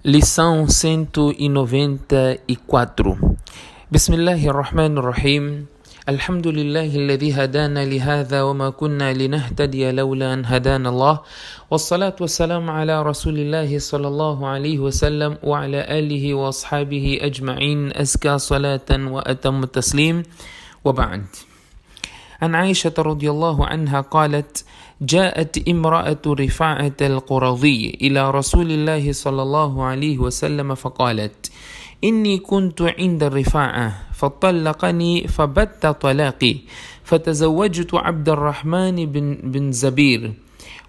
Lição 194. Bismillahirrahmanirrahim. Alhamdulillahi alladhi hadana lihadha wa ma kunna linahtadiya lawla an hadana Allah. Wassalatu wassalamu ala rasulillahi sallallahu alayhi wa sallam wa ala alihi wa ashabihi ajma'in. Azka salatan wa atammu taslim. Wa ba'd. عن عائشة رضي الله عنها قالت: جاءت امرأة رفاعة القرظي إلى رسول الله صلى الله عليه وسلم فقالت: إني كنت عند الرفاعة فطلقني فبت طلاقي فتزوجت عبد الرحمن بن زبير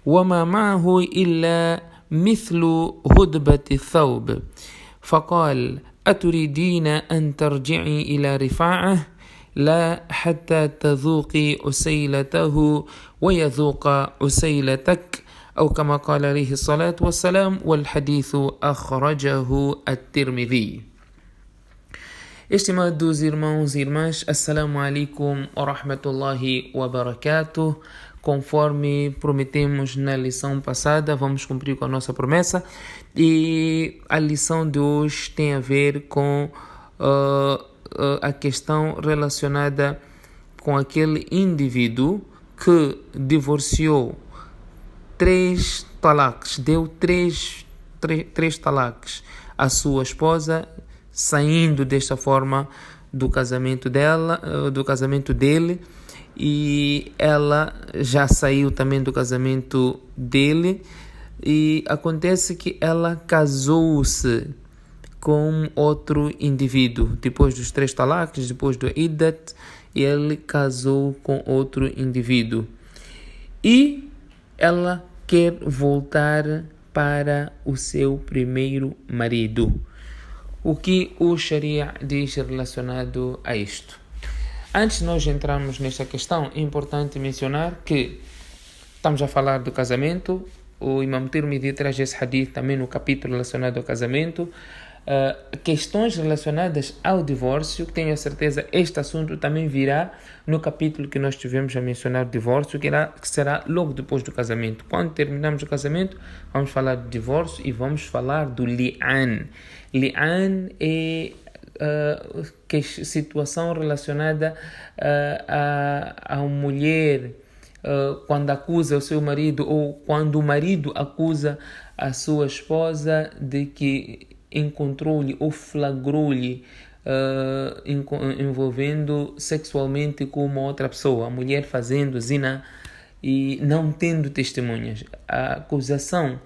وما معه إلا مثل هدبة الثوب، فقال: أتريدين أن ترجعي إلى رفاعة؟ لا حتى تذوقي عسيلته ويذوق عسيلتك، أو كما قال عليه الصلاة والسلام، والحديث أخرجه الترمذي. Estimados irmãos e irmãs, Assalamu alaikum wa rahmatullahi wa barakatuh. Conforme prometemos na lição passada, vamos cumprir com a nossa promessa. E a lição de hoje tem a ver com a questão relacionada com aquele indivíduo que divorciou 3 talaques, deu 3 talaques à sua esposa, saindo desta forma do casamento dele, e ela já saiu também do casamento dele, e acontece que ela casou-se com outro indivíduo. Depois dos 3 talaques, depois do iddat, ele casou com outro indivíduo. E ela quer voltar para o seu primeiro marido. O que o Sharia diz relacionado a isto? Antes de nós entrarmos nesta questão, é importante mencionar que estamos a falar do casamento. O Imam Tirmidhi traz esse hadith também no capítulo relacionado ao casamento. Questões relacionadas ao divórcio, tenho a certeza este assunto também virá no capítulo que nós tivemos a mencionar o divórcio, que será logo depois do casamento. Quando terminarmos o casamento, vamos falar do divórcio e vamos falar do li'an. Li'an é situação relacionada a mulher quando acusa o seu marido, ou quando o marido acusa a sua esposa de que encontrou-lhe ou flagrou-lhe envolvendo sexualmente com uma outra pessoa, a mulher fazendo zina e não tendo testemunhas. A acusação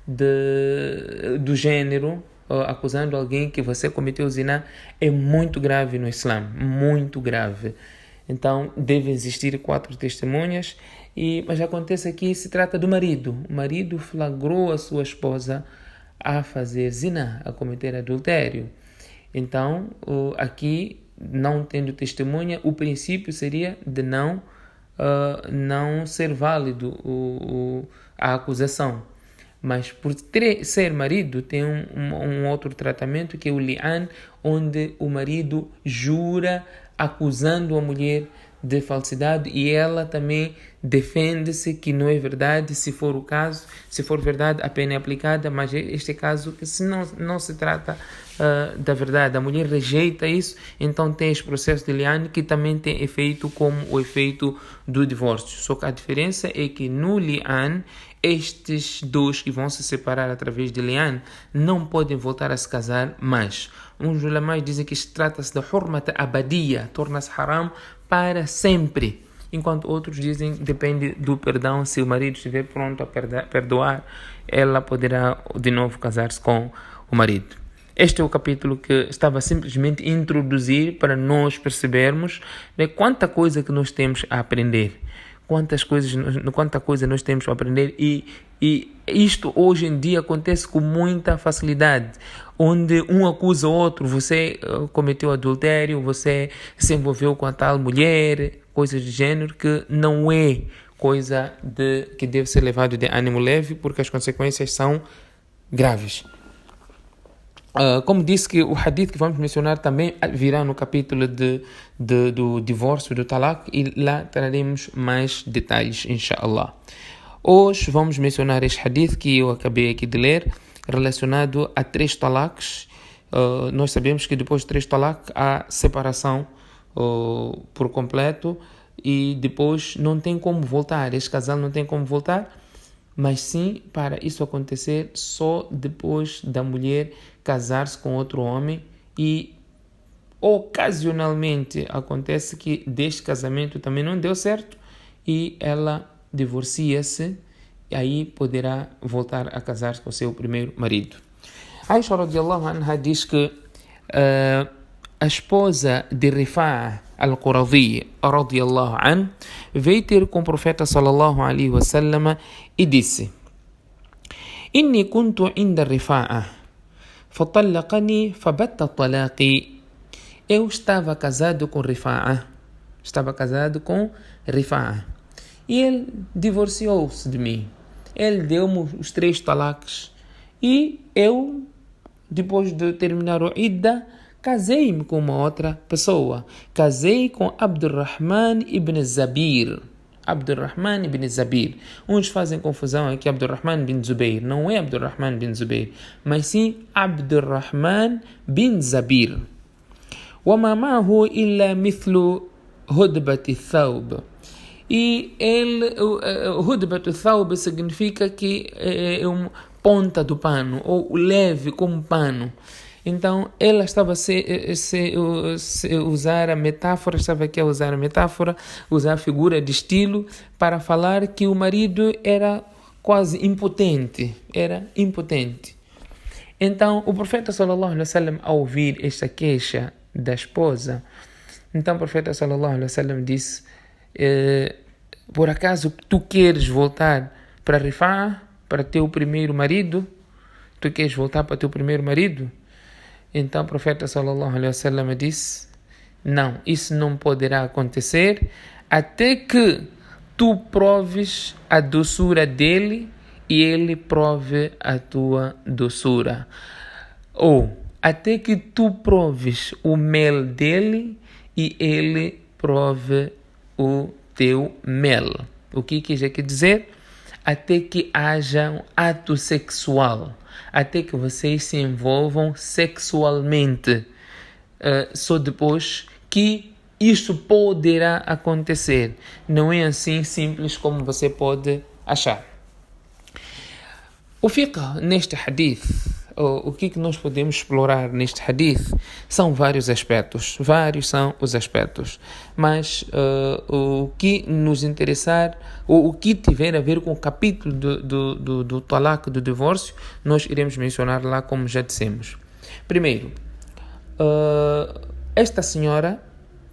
do gênero, acusando alguém que você cometeu zina, é muito grave no Islã, muito grave. Então deve existir 4 testemunhas, mas acontece aqui, se trata do marido. O marido flagrou a sua esposa a fazer zina, a cometer adultério. Então, aqui, não tendo testemunha, o princípio seria de não ser válido a acusação. Mas por ser marido, tem um outro tratamento, que é o li'an, onde o marido jura acusando a mulher de falsidade e ela também defende-se que não é verdade. Se for o caso, se for verdade, a pena é aplicada, mas este caso, se não se trata da verdade, a mulher rejeita isso, então tem esse processo de li'an, que também tem efeito como o efeito do divórcio. Só que a diferença é que no li'an, estes 2 que vão se separar através de li'an não podem voltar a se casar mais. Uns ulamais dizem que trata-se de hurmata abadia, torna-se haram para sempre, enquanto outros dizem que depende do perdão. Se o marido estiver pronto a perdoar, ela poderá de novo casar-se com o marido. Este é o capítulo que estava simplesmente a introduzir para nós percebermos quanta coisa que nós temos a aprender. Quanta coisa nós temos a aprender, e isto hoje em dia acontece com muita facilidade, onde um acusa o outro: você cometeu adultério, você se envolveu com a tal mulher, coisas de gênero, que não é coisa que deve ser levado de ânimo leve, porque as consequências são graves. Como disse, que o hadith que vamos mencionar também virá no capítulo do divórcio, do talaq, e lá traremos mais detalhes, inshallah. Hoje vamos mencionar este hadith que eu acabei aqui de ler, relacionado a 3 talaques. Nós sabemos que depois de 3 talaques há separação por completo e depois não tem como voltar. Este casal não tem como voltar, mas sim, para isso acontecer, só depois da mulher casar-se com outro homem. E ocasionalmente acontece que deste casamento também não deu certo e ela divorcia-se, e aí poderá voltar a casar-se com o seu primeiro marido. Aisha radiyallahu anha diz que a esposa de Rifa'a al-Quradi radiyallahu anha veio ter com o profeta sallallahu alaihi wasallam e disse: Inni kuntu inda Rifa'a fatallaqani fabatta talaqi. Eu estava casado com Rifa'a. E ele divorciou-se de mim. Ele deu-me os 3 talaques. E eu, depois de terminar o idda, casei-me com uma outra pessoa. Casei com Abdurrahman ibn Zabir. Uns fazem confusão aqui, Abdurrahman bin Zubair. Não é Abdurrahman bin Zubair, mas sim Abdurrahman bin Zabir. وما معه إلا مثل هدبة الثوب. E ele, Hudbat al-Thawb significa que é ponta do pano, ou leve como pano. Então, ela estava usar a metáfora, usar a figura de estilo para falar que o marido era quase impotente, Então, o profeta sallallahu alaihi wasallam, ao ouvir esta queixa da esposa, então o profeta sallallahu alaihi wasallam disse: por acaso tu queres voltar para Rifa'a, para teu primeiro marido? Então o profeta sallallahu alaihi wasallam disse: não, isso não poderá acontecer até que tu proves a doçura dele e ele prove a tua doçura. Ou até que tu proves o mel dele e ele prove o teu mel. O que quer dizer? Até que haja um ato sexual, até que vocês se envolvam sexualmente. Só depois que isso poderá acontecer. Não é assim simples como você pode achar. O fiqh neste hadith, o que nós podemos explorar neste hadith, são vários aspectos. Mas o que nos interessar, ou o que tiver a ver com o capítulo do talaq, do divórcio, nós iremos mencionar lá, como já dissemos. Primeiro, esta senhora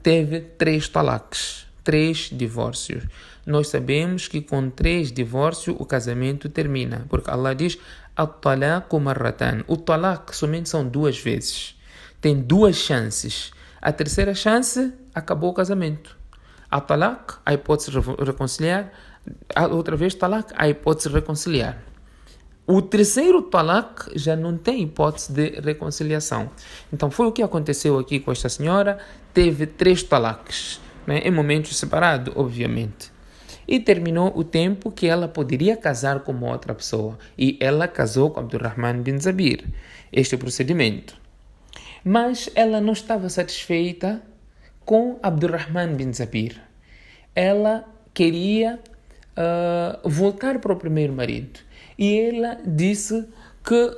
teve 3 talaqs, 3 divórcios. Nós sabemos que com 3 divórcios o casamento termina, porque Allah diz: at-talaqu marratan. O talaq somente são 2 vezes. Tem 2 chances. A terceira chance, acabou o casamento. A talaq, a hipótese de reconciliar. A outra vez, talaq, a hipótese de reconciliar. O terceiro talaq já não tem hipótese de reconciliação. Então foi o que aconteceu aqui com esta senhora. Teve 3 talaqs, né, em momentos separados, obviamente. E terminou o tempo que ela poderia casar com outra pessoa. E ela casou com Abdurrahman bin Zabir. Este procedimento. Mas ela não estava satisfeita com Abdurrahman bin Zabir. Ela queria voltar para o primeiro marido. E ela disse que,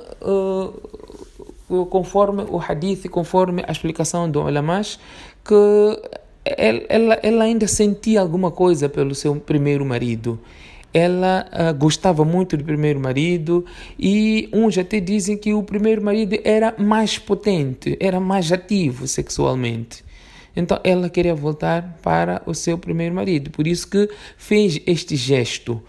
conforme o hadith, conforme a explicação do ulamash, que ela ainda sentia alguma coisa pelo seu primeiro marido. Ela gostava muito do primeiro marido, e uns até dizem que o primeiro marido era mais potente, era mais ativo sexualmente. Então ela queria voltar para o seu primeiro marido, por isso que fez este gesto,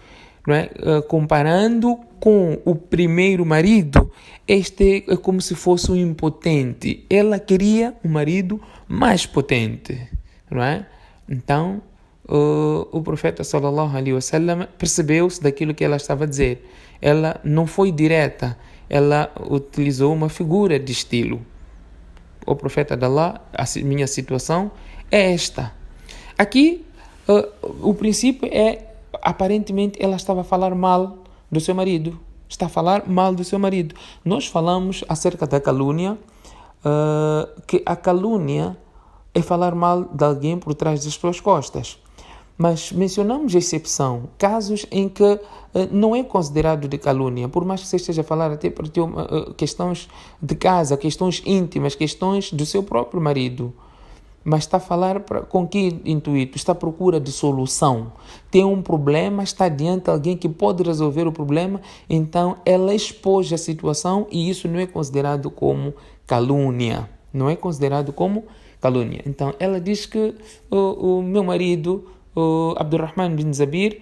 não é? Comparando com o primeiro marido, este é como se fosse um impotente. Ela queria um marido mais potente, não é? Então o profeta sallallahu alaihi wasallam percebeu-se daquilo que ela estava a dizer. Ela não foi direta, ela utilizou uma figura de estilo. O profeta de Allah, a minha situação é esta. Aqui o princípio é, aparentemente ela estava a falar mal do seu marido. Está a falar mal do seu marido. Nós falamos acerca da calúnia, que a calúnia é falar mal de alguém por trás das suas costas. Mas mencionamos exceção, casos em que não é considerado de calúnia, por mais que você esteja a falar até por questões de casa, questões íntimas, questões do seu próprio marido. Mas está a falar com que intuito? Está à procura de solução. Tem um problema, está diante de alguém que pode resolver o problema, então ela expôs a situação e isso não é considerado como calúnia. Não é considerado como calúnia. Então ela diz que o meu marido, o Abdurrahman bin Zabir,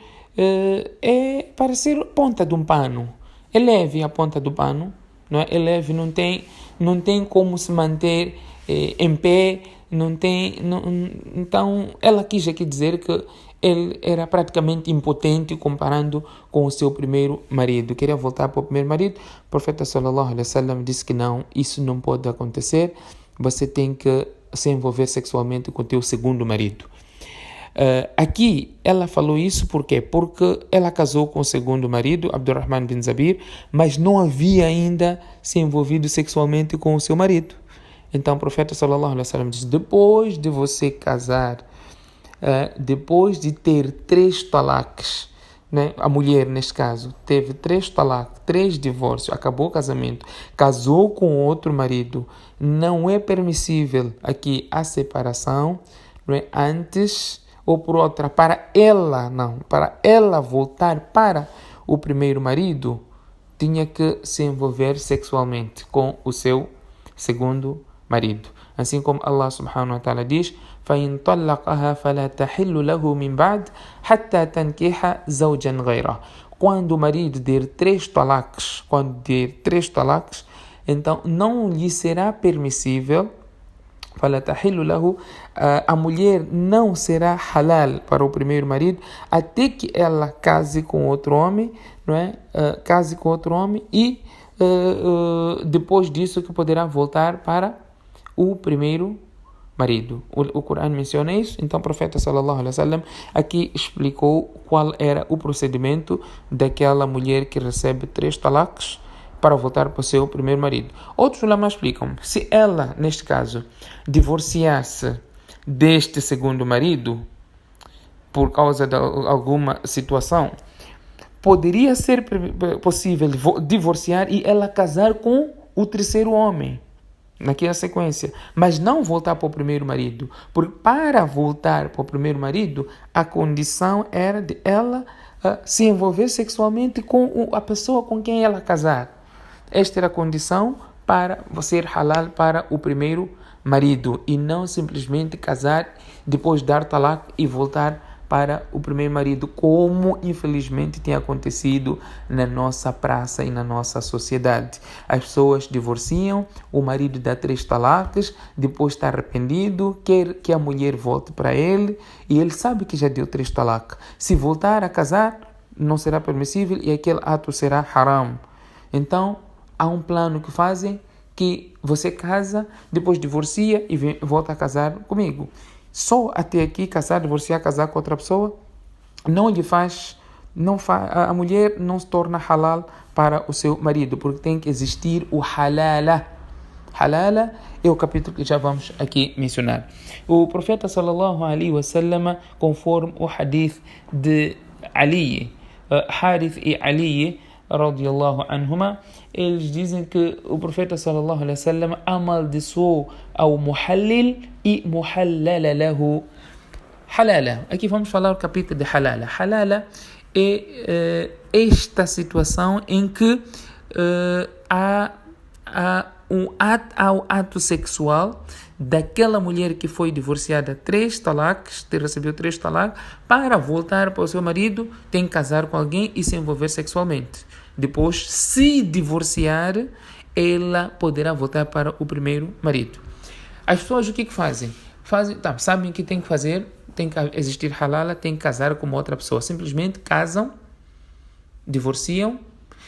é para ser ponta de um pano. É leve a ponta do pano, não é? É leve, não tem como se manter em pé. Então, ela quis aqui dizer que ele era praticamente impotente comparando com o seu primeiro marido. Queria voltar para o primeiro marido. O profeta sallallahu alaihi wasallam disse que não, isso não pode acontecer. Você tem que se envolver sexualmente com o teu segundo marido. Aqui ela falou isso por quê? Porque ela casou com o segundo marido, Abdurrahman bin Zabir, mas não havia ainda se envolvido sexualmente com o seu marido. Então o profeta sallallahu alaihi wasallam diz: depois de você casar, depois de ter 3 talaques, né? A mulher neste caso teve 3 talaques, 3 divórcios, acabou o casamento, casou com outro marido, não é permissível aqui a separação, né? Antes ou por outra, para ela voltar para o primeiro marido, tinha que se envolver sexualmente com o seu segundo marido. Assim como Allah subhanahu wa ta'ala diz: فَإِنْ طَلَّقَهَا فَلَا تَحِلُّ لَهُ مِنْ بَعْدِ حَتَّى تَنْكِحَ زَوْجًا غَيْرَهُ. Quando o marido der 3 talaques, então não lhe será permissível, فَلَا تَحِلُّ لَهُ, a mulher não será halal para o primeiro marido até que ela case com outro homem, não é? Case com outro homem e depois disso que poderá voltar para o primeiro marido. O Corão menciona isso, então o profeta sallallahu alaihi wasallam aqui explicou qual era o procedimento daquela mulher que recebe 3 talaques para voltar para o seu primeiro marido. Outros ulama explicam, se ela, neste caso, divorciasse deste segundo marido por causa de alguma situação, poderia ser possível divorciar e ela casar com o terceiro homem, naquela sequência, mas não voltar para o primeiro marido, porque para voltar para o primeiro marido, a condição era de ela se envolver sexualmente com a pessoa com quem ela casar. Esta era a condição para ser halal para o primeiro marido e não simplesmente casar, depois dar talak e voltar para o primeiro marido, como infelizmente tem acontecido na nossa praça e na nossa sociedade. As pessoas divorciam, o marido dá 3 talaques, depois está arrependido, quer que a mulher volte para ele e ele sabe que já deu 3 talaques. Se voltar a casar, não será permissível e aquele ato será haram. Então, há um plano que fazem que você casa, depois divorcia e volta a casar comigo. Só até aqui, casar, divorciar, casar com outra pessoa, a mulher não se torna halal para o seu marido, porque tem que existir o halala. Halala é o capítulo que já vamos aqui mencionar. O profeta sallallahu alaihi wasallam, conforme o hadith de Ali, Harith e Ali, radiyallahu anhuma, eles dizem que o profeta sallallahu alaihi wasallam amaldiçoou ao muhallil e muhallala lahu. Halala, aqui vamos falar o capítulo de halala. Halala é esta situação em que há um ato sexual daquela mulher que foi divorciada 3 talaques, recebeu 3 talaques, para voltar para o seu marido, tem que casar com alguém e se envolver sexualmente. Depois, se divorciar, ela poderá voltar para o primeiro marido. As pessoas o que fazem? Sabem que tem que fazer, tem que existir halala, tem que casar com outra pessoa. Simplesmente casam, divorciam,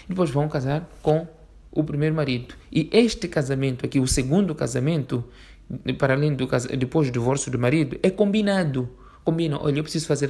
e depois vão casar com o primeiro marido. E este casamento aqui, o segundo casamento, para além depois do divórcio do marido, é combinado. combinam, olha, eu preciso fazer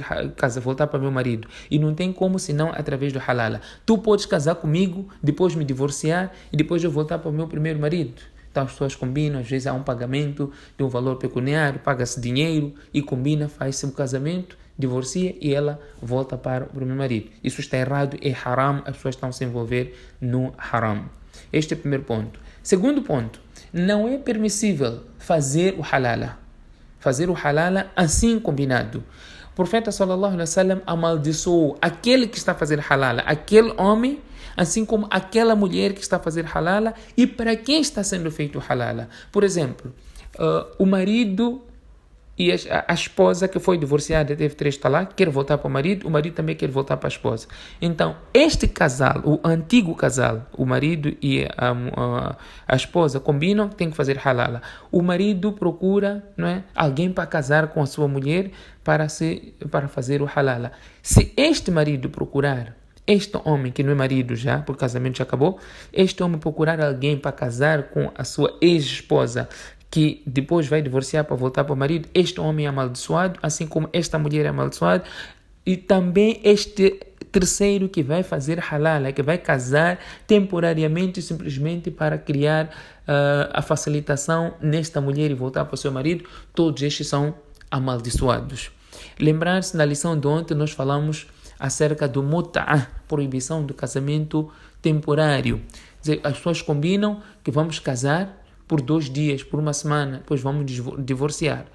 voltar para meu marido, e não tem como senão através do halala. Tu podes casar comigo, depois me divorciar, e depois eu voltar para o meu primeiro marido. Então as pessoas combinam, às vezes há um pagamento de um valor pecuniário, paga-se dinheiro, e combina, faz-se o casamento, divorcia, e ela volta para o primeiro marido. Isso está errado, é haram, as pessoas estão a se envolver no haram. Este é o primeiro ponto. Segundo ponto, não é permissível fazer o halala. Fazer o halala assim combinado. O profeta sallallahu alaihi wasallam amaldiçoou aquele que está a fazer halala, aquele homem, assim como aquela mulher que está a fazer halala, e para quem está sendo feito halala. Por exemplo, o marido e a esposa que foi divorciada, teve 3 talaq, quer voltar para o marido também quer voltar para a esposa. Então, este casal, o antigo casal, o marido e a esposa combinam que tem que fazer halala. O marido procura, não é, alguém para casar com a sua mulher para fazer o halala. Se este marido procurar este homem, que não é marido já, porque o casamento já acabou, este homem procurar alguém para casar com a sua ex-esposa, que depois vai divorciar para voltar para o marido, este homem é amaldiçoado, assim como esta mulher é amaldiçoada, e também este terceiro que vai fazer halala, que vai casar temporariamente, simplesmente para criar a facilitação nesta mulher e voltar para o seu marido, todos estes são amaldiçoados. Lembrar-se, na lição de ontem nós falamos acerca do mut'ah, proibição do casamento temporário. Quer dizer, as pessoas combinam que vamos casar por 2 dias, por 1 semana, depois vamos divorciar.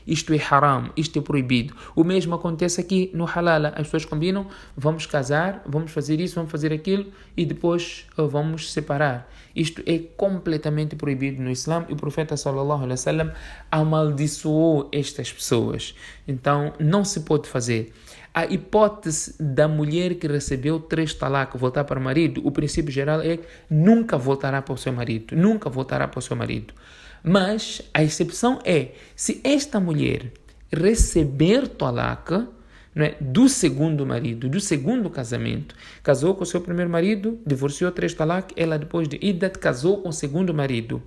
Isto é haram, isto é proibido. O mesmo acontece aqui no halala. As pessoas combinam, vamos casar, vamos fazer isso, vamos fazer aquilo, e depois vamos separar. Isto é completamente proibido no Islã, e o profeta sallallahu alaihi wasallam amaldiçoou estas pessoas. Então não se pode fazer. A hipótese da mulher que recebeu 3 talaq voltar para o marido, o princípio geral é que nunca voltará para o seu marido, nunca voltará para o seu marido. Mas a exceção é, se esta mulher receber talaq, não é, do segundo marido, do segundo casamento, casou com o seu primeiro marido, divorciou 3 talaq, ela depois de iddat casou com o segundo marido,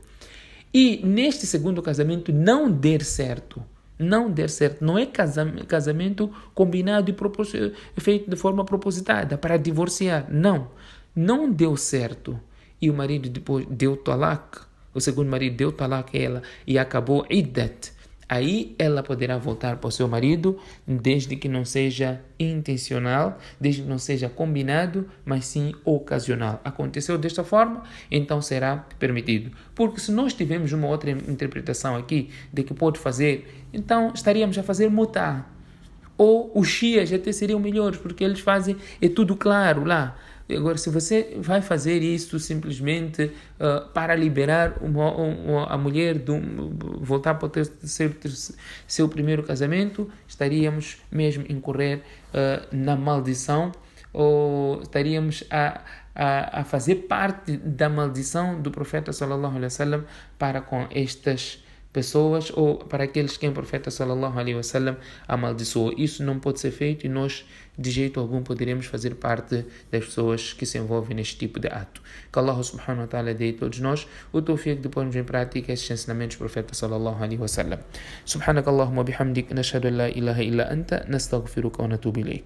e neste segundo casamento não der certo, não é casamento combinado e feito de forma propositada para divorciar, não deu certo, e o marido depois deu talaq, o segundo marido deu talaq a ela e acabou iddat, aí ela poderá voltar para o seu marido, desde que não seja intencional, desde que não seja combinado, mas sim ocasional. Aconteceu desta forma, então será permitido. Porque se nós tivermos uma outra interpretação aqui de que pode fazer, então estaríamos a fazer mut'ah. Ou os shias até seriam melhores, porque eles fazem, é tudo claro lá. Agora, se você vai fazer isso simplesmente para liberar a mulher voltar para seu primeiro casamento, estaríamos mesmo a incorrer na maldição, ou estaríamos a fazer parte da maldição do profeta sallallahu alaihi wasallam para com estas pessoas, ou para aqueles que o profeta sallallahu alaihi wasallam amaldiçoou. Isso não pode ser feito, e nós de jeito algum poderemos fazer parte das pessoas que se envolvem neste tipo de ato. Que Allah subhanahu wa ta'ala dê a todos nós o tawfiq de pormos em prática estes ensinamentos do profeta sallallahu alaihi wasallam. Subhanakallahumma bihamdik, nashhadu an la ilaha illa anta, nastaghfiruka wa natubu ilayk.